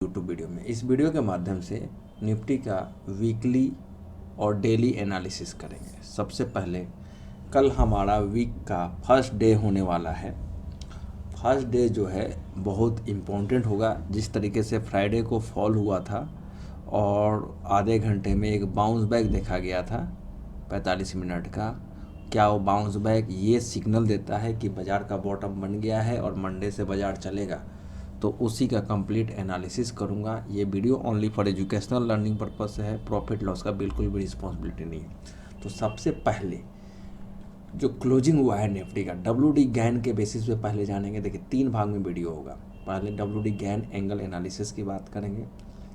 YouTube video में। इस video के माध्यम से निफ्टी का वीकली और डेली एनालिसिस करेंगे। सबसे पहले कल हमारा वीक का फर्स्ट डे होने वाला है। फर्स्ट डे जो है बहुत इम्पोर्टेंट होगा। जिस तरीके से फ्राइडे को फॉल हुआ था और आधे घंटे में एक बाउंस बैक देखा गया था 45 मिनट का, क्या वो बाउंस बैक ये सिग्नल देता है कि बाज़ार का बॉटम बन गया है और मंडे से बाज़ार चलेगा? तो उसी का कंप्लीट एनालिसिस करूंगा। ये video only for educational learning purpose से है, प्रॉफिट लॉस का बिल्कुल भी रिस्पॉन्सिबिलिटी नहीं है। तो सबसे पहले जो क्लोजिंग हुआ है निफ्टी का WD गैन के बेसिस पे पहले जानेंगे। देखिए 3 भाग में वीडियो होगा। पहले WD गैन एंगल एनालिसिस की बात करेंगे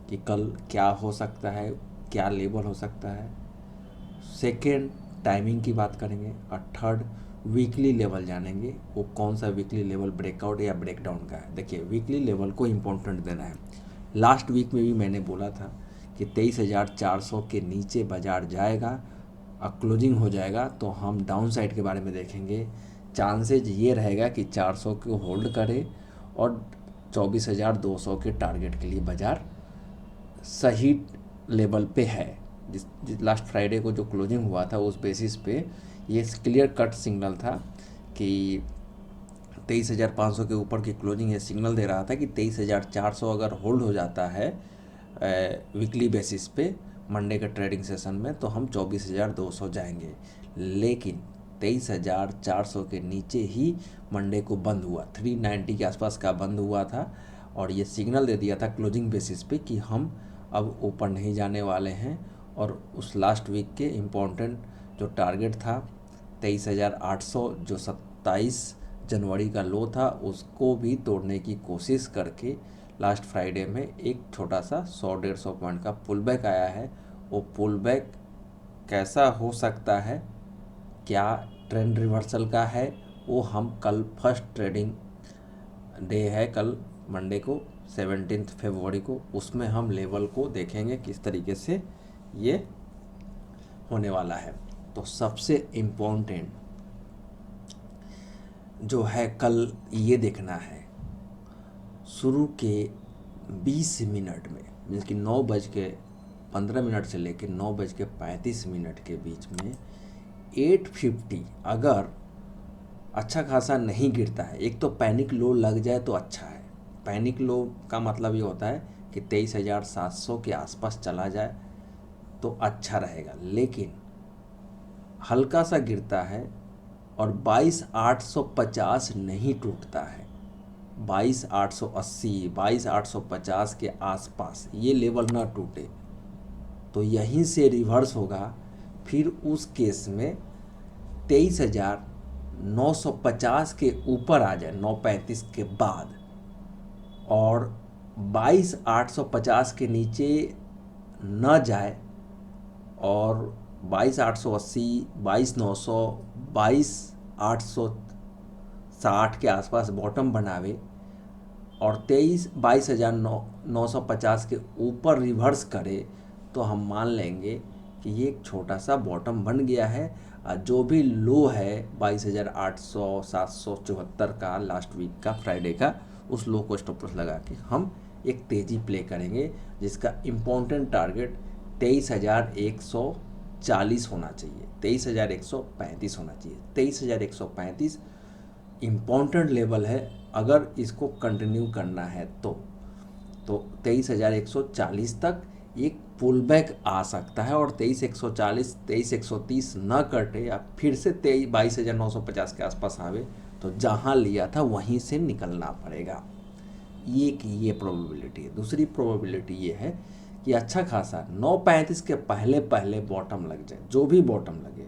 कि कल क्या हो सकता है, क्या लेवल हो सकता है। सेकेंड टाइमिंग की बात करेंगे और थर्ड वीकली लेवल जानेंगे, वो कौन सा वीकली लेवल ब्रेकआउट या ब्रेकडाउन का है। देखिए वीकली लेवल को इम्पोर्टेंट देना है। लास्ट वीक में भी मैंने बोला था कि 23,400 के नीचे बाज़ार जाएगा और क्लोजिंग हो जाएगा तो हम डाउन साइड के बारे में देखेंगे। चांसेज ये रहेगा कि 400 को होल्ड करे और 24,200 के टारगेट के लिए बाज़ार सही लेवल पे है। जिस लास्ट फ्राइडे को जो क्लोजिंग हुआ था उस बेसिस पे ये क्लियर कट सिग्नल था कि 23,500 के ऊपर की क्लोजिंग ये सिग्नल दे रहा था कि 23,400 अगर होल्ड हो जाता है वीकली बेसिस पे मंडे के ट्रेडिंग सेशन में तो हम 24,200 जाएंगे। लेकिन 23,400 के नीचे ही मंडे को बंद हुआ, 390 के आसपास का बंद हुआ था और ये सिग्नल दे दिया था क्लोजिंग बेसिस पे कि हम अब ऊपर नहीं जाने वाले हैं। और उस लास्ट वीक के इम्पोर्टेंट जो टारगेट था 23,800 जो 27 जनवरी का लो था उसको भी तोड़ने की कोशिश करके लास्ट फ्राइडे में एक छोटा सा 100-150 पॉइंट का पुल बैक आया है। वो पुल बैक कैसा हो सकता है, क्या ट्रेंड रिवर्सल का है, वो हम कल फर्स्ट ट्रेडिंग डे है कल मंडे को 17 फरवरी को, उसमें हम लेवल को देखेंगे किस तरीके से ये होने वाला है। तो सबसे इम्पोर्टेंट जो है कल ये देखना है शुरू के 20 मिनट में, मीन्स कि 9:15 से लेकर 9:35 के बीच में 850 अगर अच्छा खासा नहीं गिरता है, एक तो पैनिक लो लग जाए तो अच्छा है। पैनिक लो का मतलब ये होता है कि 23,700 के आसपास चला जाए तो अच्छा रहेगा। लेकिन हल्का सा गिरता है और 22,850 नहीं टूटता है, 22,880 22,850 के आसपास ये लेवल ना टूटे तो यहीं से रिवर्स होगा। फिर उस केस में 23,950 के ऊपर आ जाए 9:35 के बाद और 22,850 के नीचे न जाए और 22,880 22,900 22,860 के आसपास बॉटम बनावे और 22,950 के ऊपर रिवर्स करे तो हम मान लेंगे कि ये एक छोटा सा बॉटम बन गया है। जो भी लो है 22,800 774 का लास्ट वीक का फ्राइडे का, उस लो को स्टॉप लॉस लगा के हम एक तेज़ी प्ले करेंगे जिसका इम्पोर्टेंट टारगेट 23,140 होना चाहिए, 23,135 होना चाहिए। 23,135 इम्पोर्टेंट लेवल है। अगर इसको कंटिन्यू करना है तो 23,140 तक एक पुल बैक आ सकता है और 23,140 23,130 न कटे या फिर से 22,950 के आसपास आवे तो जहां लिया था वहीं से निकलना पड़ेगा। ये प्रोबेबिलिटी है। दूसरी प्रोबेबिलिटी ये है कि अच्छा खासा 9:35 के पहले पहले बॉटम लग जाए, जो भी बॉटम लगे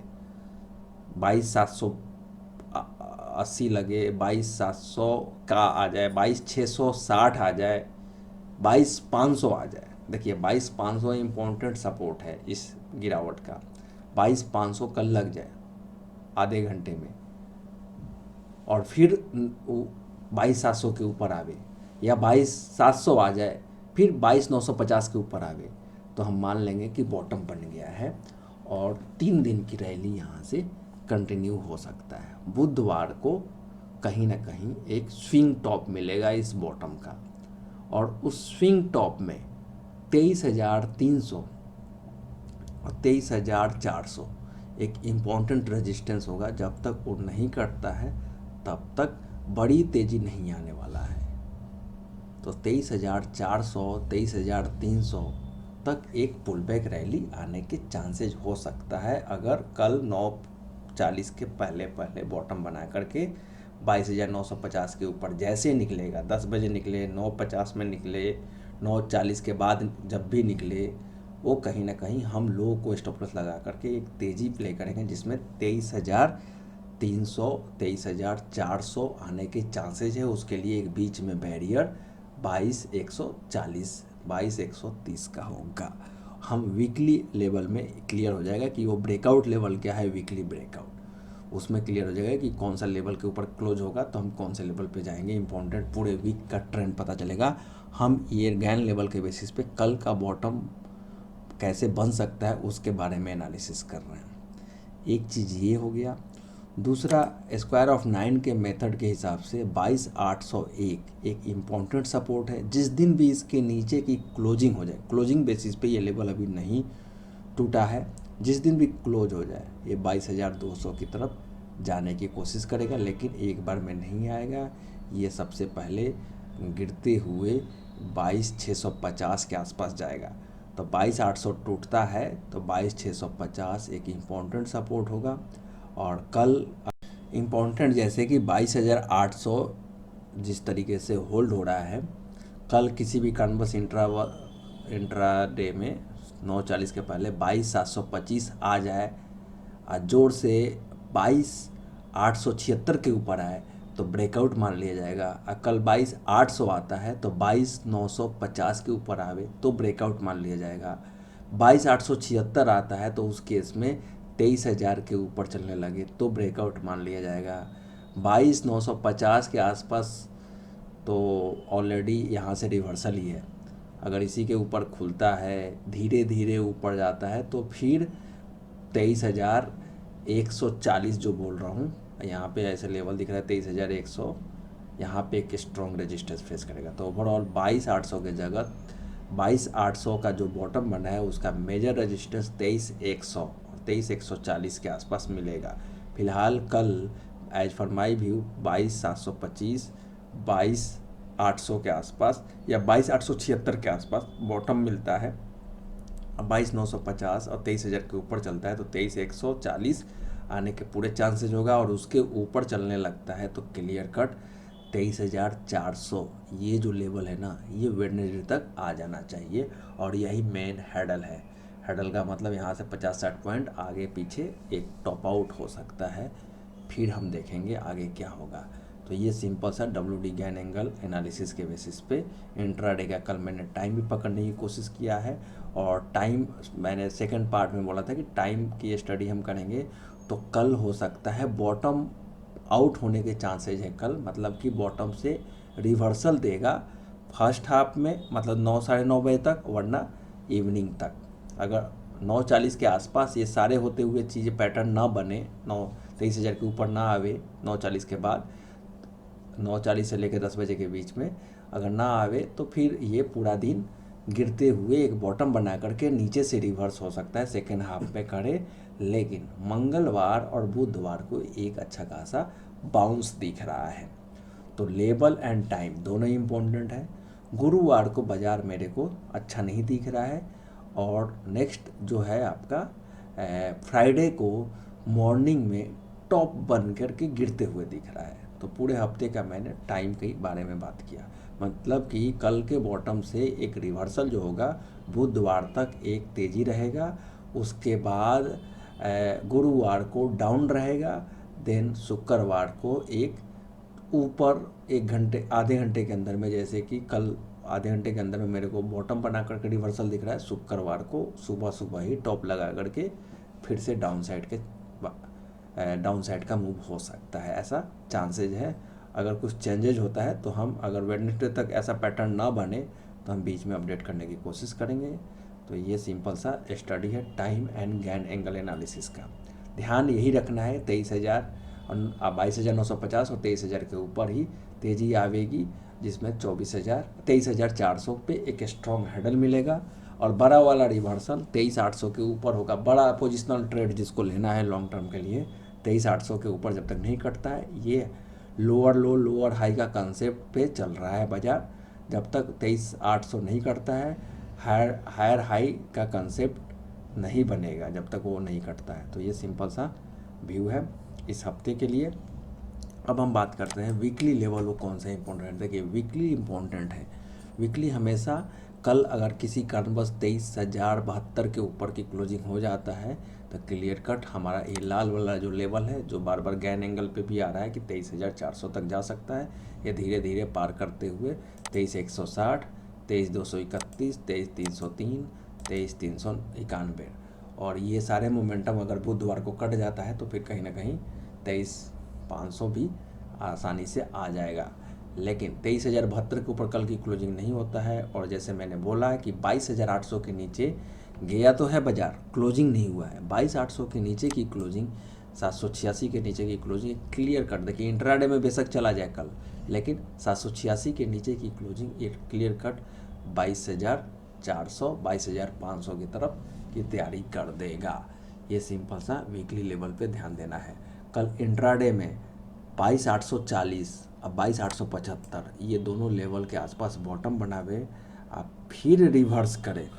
22,780 लगे, 22,700 का आ जाए, 22,660 आ जाए, 22,500 आ जाए। देखिए 22,500 इम्पोर्टेंट सपोर्ट है इस गिरावट का। 22,500 कल लग जाए आधे घंटे में और फिर 22,700 के ऊपर आवे या 22,700 आ जाए फिर 22,950 के ऊपर आवे तो हम मान लेंगे कि बॉटम बन गया है और 3 दिन की रैली यहाँ से कंटिन्यू हो सकता है। बुधवार को कहीं ना कहीं एक स्विंग टॉप मिलेगा इस बॉटम का और उस स्विंग टॉप में 23,300 और 23,400 एक इम्पॉर्टेंट रेजिस्टेंस होगा। जब तक वो नहीं कटता है तब तक बड़ी तेज़ी नहीं आने वाला है। तो 23,400 23,300 तक एक पुलबैक रैली आने के चांसेज हो सकता है, अगर कल 9:40 के पहले पहले बॉटम बना करके 22,950 के ऊपर जैसे निकलेगा, 10 बजे निकले, 9:50 में निकले, 9:40 के बाद जब भी निकले, वो कहीं ना कहीं हम लोगों को स्टॉप लॉस लगा करके एक तेज़ी प्ले करेंगे, जिसमें 23,300 23,400 आने के चांसेज है। उसके लिए एक बीच में बैरियर 22,140 22,130 का होगा। हम वीकली लेवल में क्लियर हो जाएगा कि वो ब्रेकआउट लेवल क्या है। वीकली ब्रेकआउट उसमें क्लियर हो जाएगा कि कौन सा लेवल के ऊपर क्लोज होगा तो हम कौन से लेवल पे जाएंगे। इंपॉर्टेंट पूरे वीक का ट्रेंड पता चलेगा। हम ये गैन लेवल के बेसिस पे कल का बॉटम कैसे बन सकता है उसके बारे में एनालिसिस कर रहे हैं। एक चीज़ ये हो गया। दूसरा, स्क्वायर ऑफ 9 के मेथड के हिसाब से 22,801 एक इम्पॉर्टेंट सपोर्ट है। जिस दिन भी इसके नीचे की क्लोजिंग हो जाए, क्लोजिंग बेसिस पे ये लेवल अभी नहीं टूटा है, जिस दिन भी क्लोज हो जाए ये 22,200 की तरफ जाने की कोशिश करेगा, लेकिन एक बार में नहीं आएगा। ये सबसे पहले गिरते हुए 22,650 के आसपास जाएगा। तो 22,800 टूटता है तो 22,650 एक इम्पॉर्टेंट सपोर्ट होगा। और कल इम्पॉर्टेंट जैसे कि 22,800 जिस तरीके से होल्ड हो रहा है, कल किसी भी कारणवश इंट्रा डे में 9:40 के पहले 22,725 आ जाए, जोर से 22,876 के ऊपर आए तो ब्रेकआउट मान लिया जाएगा। कल 22,800 आता है तो 22,950 के ऊपर आवे तो ब्रेकआउट मान लिया जाएगा। 22,876 आता है तो उस केस में 23,000 के ऊपर चलने लगे तो ब्रेकआउट मान लिया जाएगा। 22,950 के आसपास तो ऑलरेडी यहाँ से रिवर्सल ही है। अगर इसी के ऊपर खुलता है, धीरे धीरे ऊपर जाता है, तो फिर 23,140 जो बोल रहा हूँ, यहाँ पे ऐसे लेवल दिख रहा है 23,100, यहाँ पे एक स्ट्रॉन्ग रेजिस्टेंस फेस करेगा। तो ओवरऑल 22,800 के जगह 22,800 का जो बॉटम बना है उसका मेजर रेजिस्टेंस 23,100 और 23,140 के आसपास मिलेगा। फिलहाल कल एज फॉर माई व्यू 22,725 22,800 के आसपास या 22,876 के आसपास बॉटम मिलता है। 22,950 और 23,000 के ऊपर चलता है तो 23,140 आने के पूरे चांसेज होगा। और उसके ऊपर चलने लगता है तो क्लियर कट 23,400 ये जो लेवल है ना, ये वेडनेसडे तक आ जाना चाहिए। और यही मेन हैडल है। हैडल का मतलब यहाँ से 50-60 पॉइंट आगे पीछे एक टॉप आउट हो सकता है, फिर हम देखेंगे आगे क्या होगा। तो ये सिंपल सा WD गैन एंगल एनालिसिस के बेसिस पे इंट्राडे का कल मैंने टाइम भी पकड़ने की कोशिश किया है। और टाइम मैंने सेकंड पार्ट में बोला था कि टाइम की स्टडी हम करेंगे, तो कल हो सकता है बॉटम आउट होने के चांसेज है कल, मतलब कि बॉटम से रिवर्सल देगा फर्स्ट हाफ में, मतलब 9 साढ़े 9 बजे तक, वरना इवनिंग तक। अगर 9:40 के आसपास ये सारे होते हुए चीज़ें पैटर्न ना बने, 23,000 के ऊपर ना आवे 9:40 के बाद, 9:40 से लेकर 10 बजे के बीच में अगर ना आवे तो फिर ये पूरा दिन गिरते हुए एक बॉटम बना करके नीचे से रिवर्स हो सकता है सेकेंड हाफ में करे। लेकिन मंगलवार और बुधवार को एक अच्छा खासा बाउंस दिख रहा है। तो लेवल एंड टाइम दोनों ही इम्पोर्टेंट है। गुरुवार को बाज़ार मेरे को अच्छा नहीं दिख रहा है। और नेक्स्ट जो है आपका फ्राइडे को मॉर्निंग में टॉप बन करके गिरते हुए दिख रहा है। तो पूरे हफ्ते का मैंने टाइम के बारे में बात किया, मतलब कि कल के बॉटम से एक रिवर्सल जो होगा बुधवार तक एक तेज़ी रहेगा, उसके बाद गुरुवार को डाउन रहेगा, देन शुक्रवार को एक ऊपर 1 घंटे आधे घंटे के अंदर में, जैसे कि कल आधे घंटे के अंदर में मेरे को बॉटम बना करके रिवर्सल दिख रहा है, शुक्रवार को सुबह सुबह ही टॉप लगा करके फिर से डाउन साइड का मूव हो सकता है, ऐसा चांसेज है। अगर कुछ चेंजेज होता है तो हम, अगर वेडनेसडे तक ऐसा पैटर्न ना बने तो हम बीच में अपडेट करने की कोशिश करेंगे। तो ये सिंपल सा स्टडी है time and Gann angle analysis का। ध्यान यही रखना है 23,000 और 22,950 और 23,000 के ऊपर ही तेज़ी आवेगी। जिसमें 23,400 पे एक स्ट्रॉन्ग हैंडल मिलेगा और बड़ा वाला रिवर्सल 23,800 के ऊपर होगा। बड़ा पोजिशनल ट्रेड जिसको लेना है लॉन्ग टर्म के लिए 23,800 के ऊपर जब तक नहीं कटता है, ये लोअर लो लोअर हाई का कंसेप्ट पे चल रहा है बाजार। जब तक 23,800 नहीं कटता है, हायर हाई का कंसेप्ट नहीं बनेगा जब तक वो नहीं कटता है। तो ये सिंपल सा व्यू है इस हफ्ते के लिए। अब हम बात करते हैं वीकली लेवल वो कौन सा इंपॉर्टेंट है। देखिए वीकली इंपॉर्टेंट है। वीकली हमेशा कल अगर किसी कारणवश 23,072 के ऊपर की क्लोजिंग हो जाता है तो क्लियर कट हमारा ये लाल वाला जो लेवल है जो बार बार गैन एंगल पे भी आ रहा है कि 23,400 तक जा सकता है, ये धीरे धीरे पार करते हुए 23,160, 23,231, 23,303, 23,391 और ये सारे मोमेंटम अगर बुधवार को कट जाता है तो फिर कहीं ना कहीं 23,500 भी आसानी से आ जाएगा। लेकिन 23,072 के ऊपर कल की क्लोजिंग नहीं होता है और जैसे मैंने बोला है कि 22,800 के नीचे गया तो है बाजार, क्लोजिंग नहीं हुआ है। 22,800 के नीचे की क्लोजिंग, 786 के नीचे की क्लोजिंग क्लियर कट, देखिए इंट्राडे में बेशक चला जाए कल, लेकिन 786 के नीचे की क्लोजिंग एक क्लियर कट 22,400 22,500 की तरफ की तैयारी कर देगा। ये सिंपल सा वीकली लेवल पे ध्यान देना है। कल इंट्राडे में 22,840 अब 22,875 ये दोनों लेवल के आसपास बॉटम बनावे, आप फिर रिवर्स करें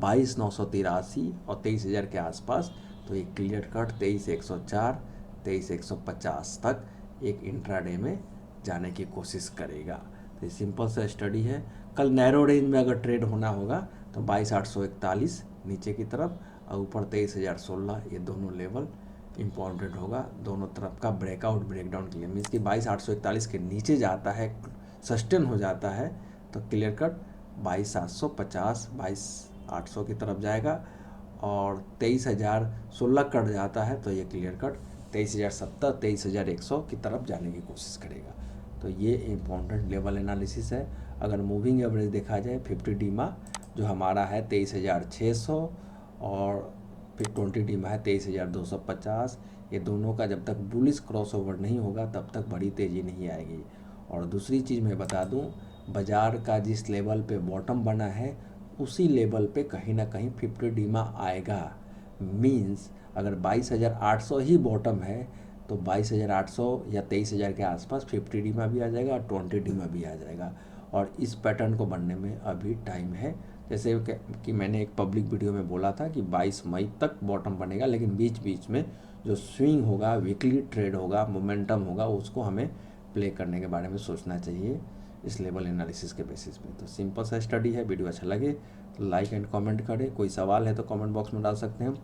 22,983 और 23,000 के आसपास, तो एक क्लियर कट 23,104 23,150 तक एक इंट्राडे में जाने की कोशिश करेगा। तो ये सिंपल सा स्टडी है। कल नैरो रेंज में अगर ट्रेड होना होगा तो 22,841 नीचे की तरफ और ऊपर 23,016, ये दोनों लेवल इम्पॉर्टेंट होगा दोनों तरफ का ब्रेकआउट ब्रेकडाउन के लिए। मीन्स कि 22,841 के नीचे जाता है, सस्टेन हो जाता है तो क्लियर कट 22,750 22,800 की तरफ जाएगा और 23,016 कट जाता है तो ये क्लियर कट 23,070 23,100 की तरफ जाने की कोशिश करेगा। तो ये इम्पॉर्टेंट लेवल एनालिसिस है। अगर मूविंग एवरेज देखा जाए 50 डीमा जो हमारा है 23,600 और फिर 20 डीमा है 23,250, ये दोनों का जब तक बुलिश क्रॉसओवर नहीं होगा तब तक बड़ी तेज़ी नहीं आएगी। और दूसरी चीज़ मैं बता दूं, बाज़ार का जिस लेवल पे बॉटम बना है उसी लेवल पे कहीं ना कहीं 50 डीमा आएगा। मींस अगर 22,800 ही बॉटम है तो 22,800 या 23,000 के आसपास 50 डीमा भी आ जाएगा और 20 डीमा भी आ जाएगा। और इस पैटर्न को बनने में अभी टाइम है। जैसे कि मैंने एक पब्लिक वीडियो में बोला था कि 22 मई तक बॉटम बनेगा, लेकिन बीच बीच में जो स्विंग होगा, वीकली ट्रेड होगा, मोमेंटम होगा, उसको हमें प्ले करने के बारे में सोचना चाहिए इस लेवल एनालिसिस के बेसिस पे। तो सिंपल सा स्टडी है। वीडियो अच्छा लगे तो लाइक एंड कमेंट करें, कोई सवाल है तो कमेंट बॉक्स में डाल सकते हैं।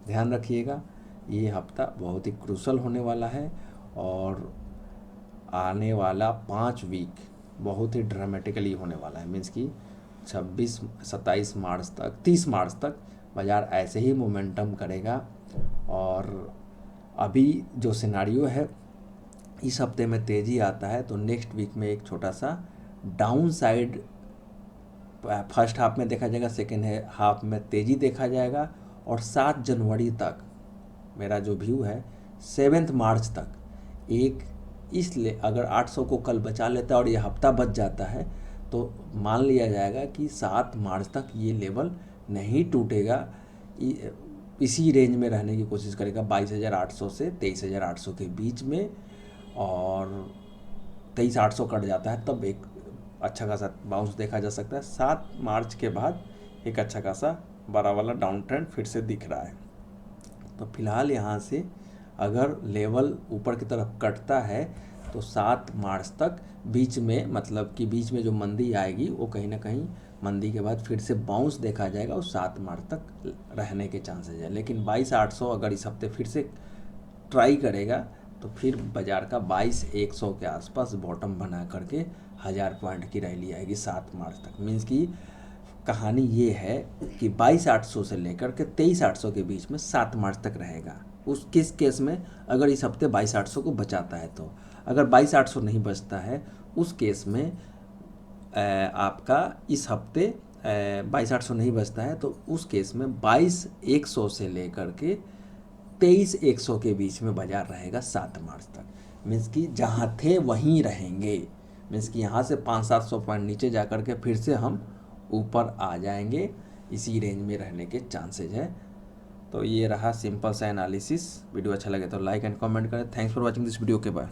ध्यान रखिएगा ये हफ्ता बहुत ही क्रूशल होने वाला है और आने वाला 5 वीक बहुत ही ड्रामेटिकली होने वाला है। मीन्स कि 26 27 मार्च तक 30 मार्च तक बाज़ार ऐसे ही मोमेंटम करेगा। और अभी जो सिनारियो है इस हफ्ते में तेज़ी आता है तो नेक्स्ट वीक में एक छोटा सा डाउन साइड फर्स्ट हाफ में देखा जाएगा, सेकेंड हाफ में तेज़ी देखा जाएगा और 7 जनवरी तक मेरा जो व्यू है 7 मार्च तक एक इसलिए अगर 800 को कल बचा लेता है और ये हफ्ता बच जाता है तो मान लिया जाएगा कि 7 मार्च तक ये लेवल नहीं टूटेगा, इसी रेंज में रहने की कोशिश करेगा 22,800 से 23,800 के बीच में। और 23,800 कट जाता है तब एक अच्छा खासा बाउंस देखा जा सकता है। 7 मार्च के बाद एक अच्छा खासा बड़ा वाला डाउन ट्रेंड फिर से दिख रहा है। तो फिलहाल यहाँ से अगर लेवल ऊपर की तरफ कटता है तो 7 मार्च तक बीच में, मतलब कि बीच में जो मंदी आएगी वो कहीं ना कहीं मंदी के बाद फिर से बाउंस देखा जाएगा और 7 मार्च तक रहने के चांसेस है। लेकिन 22,800 अगर इस हफ्ते फिर से ट्राई करेगा तो फिर बाज़ार का 22,100 के आसपास बॉटम बना करके 1000 पॉइंट की रैली आएगी 7 मार्च तक। मीन्स की कहानी ये है कि 22,800 से लेकर के 23,800 के बीच में 7 मार्च तक रहेगा। उस किस केस में अगर इस हफ्ते 22,800 को बचाता है तो, अगर 22,800 नहीं बचता है उस केस में आपका इस हफ्ते 22,800 नहीं बचता है तो उस केस में 22,100 से लेकर के 23,100 के बीच में बाजार रहेगा 7 मार्च तक। मीन्स कि जहाँ थे वहीं रहेंगे, मीन्स कि यहाँ से 500-700 पॉइंट नीचे जा कर के फिर से हम ऊपर आ जाएंगे, इसी रेंज में रहने के चांसेज है। तो ये रहा सिंपल सा एनालिसिस। वीडियो अच्छा लगे तो लाइक एंड कमेंट करें। Thanks for watching this video के बाय।